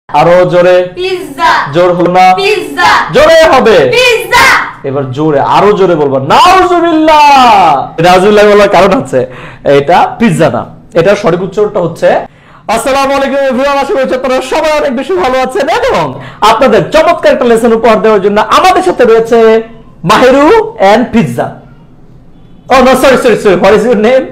আরো জোরে পিজ্জা জোর হলো না পিজ্জা জোরে হবে পিজ্জা এবার জোরে আরো জোরে বলবো নাউজুবিল্লাহ নাউজুবিল্লাহ বলার কারণ আছে এটা পিজ্জা না এটা সঠিক উচ্চারণটা হচ্ছে আসসালামু আলাইকুম এভরিওয়ান আশা করি আপনারা সবাই অনেক বেশি ভালো আছেন এবং আপনাদের চমৎকার একটা লেসন উপহার দেওয়ার জন্য আমাদের সাথে রয়েছে Mahiru and pizza Oh no, sorry. What is your name?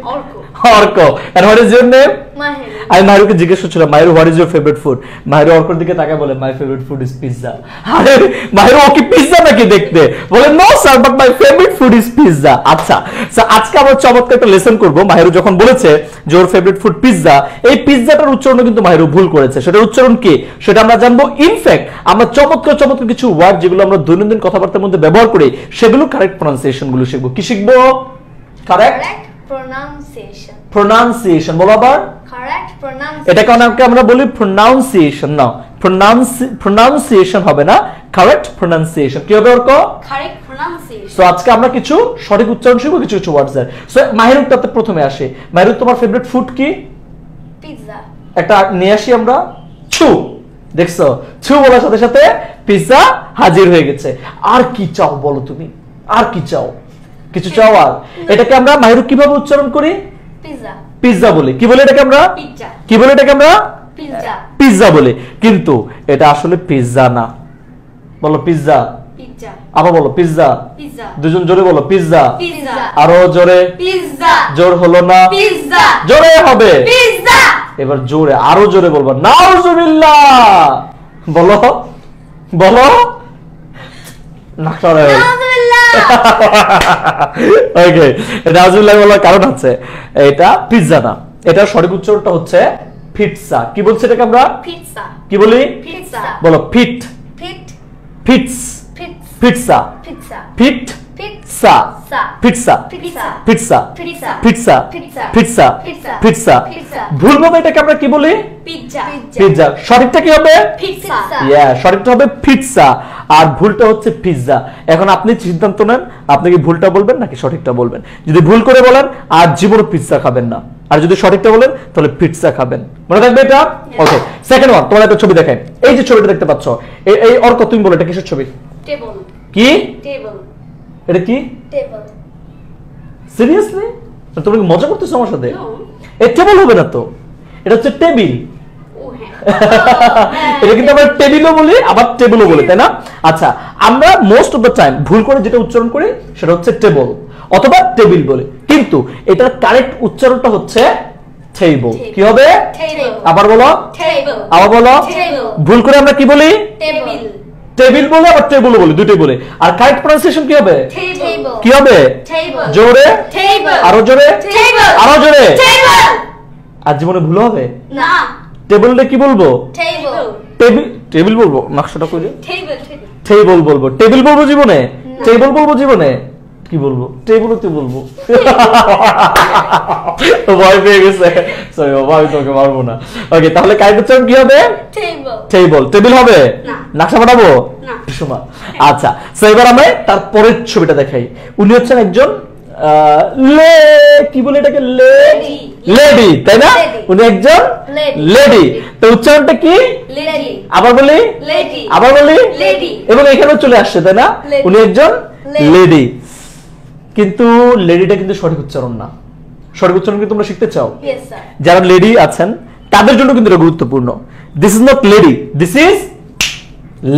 Orko. And what is your name? Mahiru আমি মাহিরুকে জিজ্ঞেস করছিলাম Mahiru what is your favourite food Mahiru অর্কর দিকে তাকায় বলে my favourite food is pizza আরে মাহিরু ও কি পিজ্জা নাকি দেখতে বলে no sir but my favourite food is pizza আচ্ছা স্যার আজকে আমরা চমৎকার একটা লেসন করব মাহিরু যখন বলেছে যে ওর ফেভারিট ফুড পিজ্জা এই পিজ্জাটার উচ্চারণ কিন্তু মাহিরু ভুল করেছে সেটার উচ্চারণ কি সেটা আমরা জানবো ইনফ্যাক্ট আমরা চমৎকার কিছু ওয়ার্ড যেগুলো আমরা দৈনন্দিন কথাবার্তার মধ্যে ব্যবহার করি সেগুলো কারেক্ট প্রনাউন্সিয়েশন গুলো শিখবো কি শিখবো কারেক্ট প্রনাউন্সিয়েশন বলো আবার correct pronunciation এটাকে আমরা বলি প্রনাউন্সিয়েশন না প্রনাউন্সিয়েশন হবে না কারেক্ট প্রনাউন্সিয়েশন কি হবে ওরকো correct pronunciation সো আজকে আমরা কিছু সঠিক উচ্চারণ শিখব কিছু ওয়ার্ডস এর সো মাহিরুটাতে প্রথমে আসে মাহিরু তোমার ফেভারিট ফুড কি পিজ্জা একটা নিয়ে আসি আমরা ছু দেখছো ছু বলার সাথে সাথে পিজ্জা হাজির হয়ে গেছে আর কি চাও বলো তুমি আর কি চাও কিছু চাও আর এটাকে আমরা মাহিরু কিভাবে উচ্চারণ করি পিজ্জা পিজ্জা বলি কি বলি এটাকে আমরা পিজ্জা কি বলি এটাকে আমরা পিজ্জা পিজ্জা বলি কিন্তু এটা আসলে পিজ্জা না বলো পিজ্জা পিজ্জা আবার বলো পিজ্জা পিজ্জা দুজন জোরে বলো পিজ্জা পিজ্জা আরো জোরে পিজ্জা জোর হলো না পিজ্জা জোরে হবে পিজ্জা এবার জোরে আরো জোরে বলবো নাউজুবিল্লাহ বলো বলো নাকশারে ওকে নাউজুবিল্লাহ বলার কারণ আছে এটা পিজ্জা না এটা সঠিক উচ্চারণটা হচ্ছে পিৎজা কি বলছে এটাকে আমরা পিজ্জা কি বলি পিজ্জা বলো পিট পিট পিটস পিজ্জা পিৎজা পিজ্জা পিট pizza pizza pizza pizza pizza pizza pizza pizza pizza pizza pizza ভুল ভাবে এটাকে আমরা কি বলি পিজ্জা পিৎজা সঠিকটা কি হবে পিজ্জা সঠিকটা হবে পিৎজা আর ভুলটা হচ্ছে পিৎজা এখন আপনি সিদ্ধান্ত নেন আপনি কি ভুলটা বলবেন নাকি সঠিকটা বলবেন যদি ভুল করে বলেন আর জীবনে পিৎজা খাবেন না আর যদি সঠিকটা বলেন তাহলে পিৎজা খাবেন মনে থাকবে এটা ওকে সেকেন্ড ওয়ান তোমার একটা ছবি দেখাই এই যে ছবিটা দেখতে পাচ্ছ এই অর্ক তুমি বলো এটা কিসের ছবি টেবল কি টেবল এটা কি টেবল সিরিয়াসলি তুমি কি মজা করতেছো আমার সাথে নো এই টেবিল হবে না তো এটা হচ্ছে টেবিল ও হ্যাঁ এটা কিন্তু আমরা টেবিলও বলি আবার টেবিলও বলি তাই না আচ্ছা আমরা মোস্ট অফ দ্য টাইম ভুল করে যেটা উচ্চারণ করি সেটা হচ্ছে টেবল অথবা টেবিল বলি কিন্তু এটার কারেক্ট উচ্চারণটা হচ্ছে টেবল কি হবে টেবল আবার বলো টেবল আবার বলো টেবল ভুল করে আমরা কি বলি টেবিল টেবিল বলে আবার টেবিলও বলি দুটোই বলি আর কারেক্ট প্রনাউন্সিয়েশন কি হবে টেবল কি হবে টেবল জোরে টেবল আরো জোরে টেবল আরো জোরে টেবল আর জীবনে ভুল হবে না টেবিলটা কি বলবো টেবল টেবিল টেবিল বলবো নকশাটা কইলে টেবল টেবিল বলবো টেবিল বলবো জীবনে টেবিল বলবো জীবনে কি বলবো টেবিলও তো বলবো ভয় পেয়ে গেছে সরি বাবা আমি তোকে মারবো না ওকে তাহলে কারেক্ট উচ্চারণ কি হবে টেবল টেবিল টেবিল হবে না নকশা বানাবো না সুমা আচ্ছা সো এবার আমরা তার পরের ছবিটা দেখাই উনি হচ্ছেন একজন কি বলে এটাকে লেডি লেডি তাই না Lady. উনি একজন Lady. লেডি তো উচ্চারণটা কি লেডি আবার বলি লেডি আবার বলি লেডি এবং এখানেও চলে আসছে তাই না Lady. উনি একজন Lady. লেডি কিন্তু লেডিটা কিন্তু সঠিক উচ্চারণ না সঠিক উচ্চারণ কি তোমরা শিখতে চাও ইয়েস স্যার যারা লেডি আছেন তাদের জন্য কিন্তু এটা গুরুত্বপূর্ণ this is not lady this is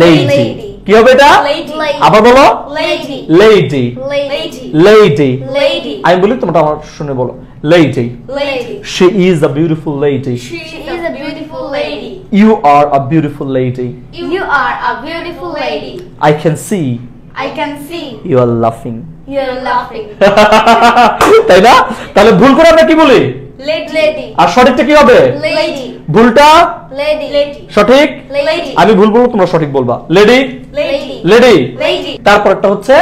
lady Lady. কি হবে এটা লেডি আবার বলো lady lady lady lady lady আমি বলি তোমরা আমার শুনে বলো lady lady she is a beautiful lady She is a beautiful lady. you are a beautiful lady You are a beautiful lady. I can see I can see you are laughing you're laughing. তাই না তাহলে ভুল করে আমরা কি বলি Lady. আর সঠিকটা কি হবে Lady. ভুলটা Lady. Lady. সঠিক Lady. আমি ভুল বলবো তোমরা সঠিক বলবা লেডি Lady. Lady Lady. তারপর একটা হচ্ছে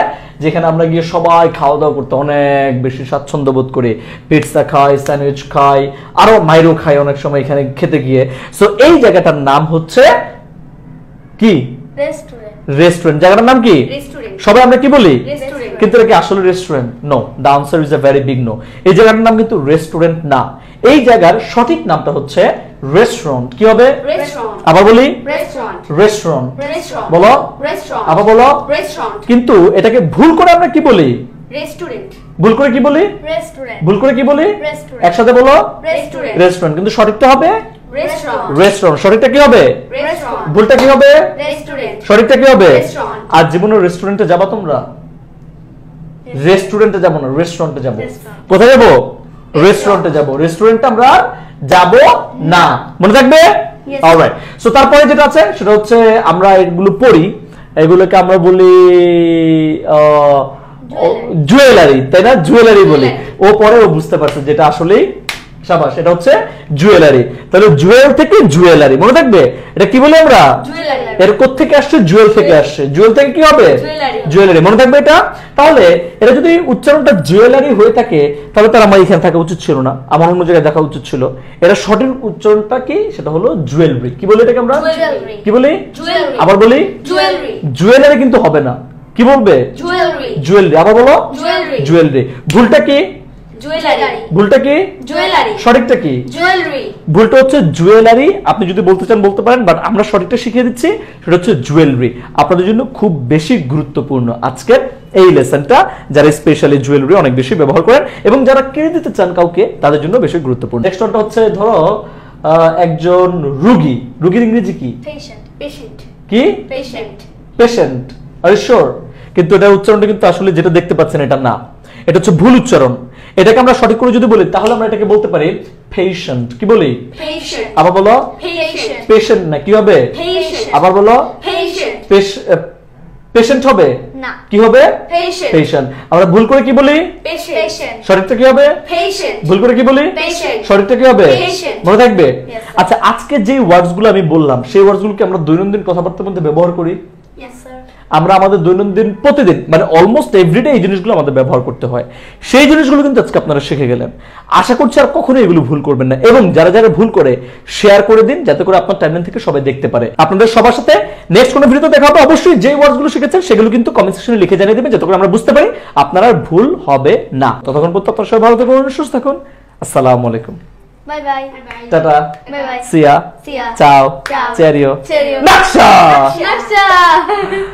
যেখানে আমরা গিয়ে সবাই খাওয়া দাওয়া করতে অনেক বেশি স্বাচ্ছন্দ্য বোধ করি পিৎজা খাই স্যান্ডউইচ খাই আরো মাইরো খাই অনেক সময় এখানে খেতে গিয়ে সো এই জায়গাটার নাম হচ্ছে কি Restaurant. রেস্টুরেন্ট জায়গাটার নাম কি Restaurant. সবাই আমরা কি বলি Restaurant. কিন্তু এটা কি আসলে restaurant no the answer is a very big no এই জায়গাটার নাম কিন্তু রেস্টুরেন্ট না এই জায়গার সঠিক নামটা হচ্ছে রেস্টুরেন্ট কি হবে Restaurant. আবার বলি Restaurant. Restaurant Restaurant. বলো Restaurant. আবার বলো Restaurant. কিন্তু এটাকে ভুল করে আমরা কি বলি Restaurant. ভুল করে কি বলি Restaurant. ভুল করে কি বলি Restaurant. একসাথে বলো Restaurant. রেস্টুরেন্ট কিন্তু সঠিকটা হবে Restaurant. রেস্টুরেন্ট সঠিকটা কি হবে Restaurant. ভুলটা কি হবে Restaurant. সঠিকটা কি হবে Restaurant. আর জীবনে রেস্টুরেন্টে যাবা তোমরা রেস্টুরেন্টে যাব না রেস্টুরেন্টে যাব Restaurant. কোথায় যাব রেস্টুরেন্টে যাব রেস্টুরেন্টে আমরা যাব না মনে থাকবে Yes. অলরাইট সো তারপরে যেটা আছে সেটা হচ্ছে আমরা এগুলো পড়ি এগুলোকে আমরা বলি জুয়েলারি তাই না জুয়েলারি বলি ও পরে ও বুঝতে পারছে যেটা আসলেই শাবাশ এটা হচ্ছে জুয়েলারি তাহলে জুয়েল থেকে জুয়েলারি মনে থাকবে এটা কি বলি আমরা Jewelry. এর কোত্থেকে আসছে জুয়েল থেকে আসছে জুয়েল থেকে কি হবে Jewelry. জুয়েলারি মনে থাকবে এটা তাহলে এটা যদি উচ্চারণটা জুয়েলারি হয়ে থাকে তাহলে তার আমার এখানে থাকা উচিত ছিল না আমার অন্য জায়গায় দেখা উচিত ছিল এটা সঠিক উচ্চারণটা কি সেটা হলো জুয়েলারি কি বলি এটাকে আমরা Jewelry. কি বলি Jewelry. আবার বলি Jewelry. জুয়েলারি কিন্তু হবে না কি বলবে Jewelry. জুয়েলারি আবার বলো Jewelry. জুয়েলারি ভুলটা কি Jewelry. ভুলটা কি Jewelry. সঠিকটা কি Jewelry. ভুলটা হচ্ছে জুয়েলারি আপনি যদি বলতে চান বলতে পারেন বাট আমরা সঠিকটা শিখিয়ে দিচ্ছি সেটা হচ্ছে জুয়েলারি আপনাদের জন্য খুব বেশি গুরুত্বপূর্ণ আজকের এই লেসনটা যারা স্পেশালি জুয়েলারি অনেক বেশি ব্যবহার করেন এবং যারা কিনে দিতে চান কাউকে তাদের জন্য বেশি গুরুত্বপূর্ণ নেক্সট ওয়ানটা হচ্ছে ধরো একজন রোগীর ইংরেজি কি Patient. Patient. কি Patient. পেশেন্ট আর শিওর কিন্তু এটার উচ্চারণটা কিন্তু আসলে যেটা দেখতে পাচ্ছেন এটা না এটা হচ্ছে ভুল উচ্চারণ এটাকে আমরা সঠিক করে যদি বলি তাহলে আমরা এটাকে বলতে পারি পেশেন্ট কি বলি Patient. আবার বলো Patient. পেশেন্ট না কি হবে Patient. আবার বলো Patient. পেশেন্ট হবে না। কি হবে Patient. পেশেন্ট আমরা ভুল করে কি বলি Patient. সঠিকটা কি হবে Patient. ভুল করে কি বলি Patient. সঠিকটা কি হবে Patient. মনে থাকবে Yes, sir. আচ্ছা আজকে যে ওয়ার্ডস গুলো আমি বললাম সেই ওয়ার্ডস গুলোকে আমরা দৈনন্দিন কথাবার্তার মধ্যে ব্যবহার করি Yes, sir. আমরা আমাদের দৈনন্দিন প্রতিদিন মানে অলমোস্ট এভরিডে এই জিনিসগুলো আমাদের ব্যবহার করতে হয় সেই জিনিসগুলো কিন্তু আজকে আপনারা শিখে গেলেন আশা করছি আর কখনো এগুলো ভুল করবেন না এবং যারা যারা ভুল করে শেয়ার করে দিন যাতে করে আপনার টাইমলাইন থেকে সবাই দেখতে পারে আপনাদের সবার সাথে নেক্সট কোনো ভিডিওতে দেখা হবে অবশ্যই যে ওয়ার্ডসগুলো শিখেছেন সেগুলো কিন্তু কমেন্ট সেকশনে লিখে জানিয়ে দেবেন যাতে করে আমরা বুঝতে পারি আপনার আর ভুল হবে না ততক্ষণ পর্যন্ত আপনারা সবাই ভালো থাকুন সুস্থ থাকুন আসসালামু আলাইকুম Bye bye. Bye tata bye. সিয়া See ya. চাও Ciao. চেরিও Cheerio. নাকশা Nasha.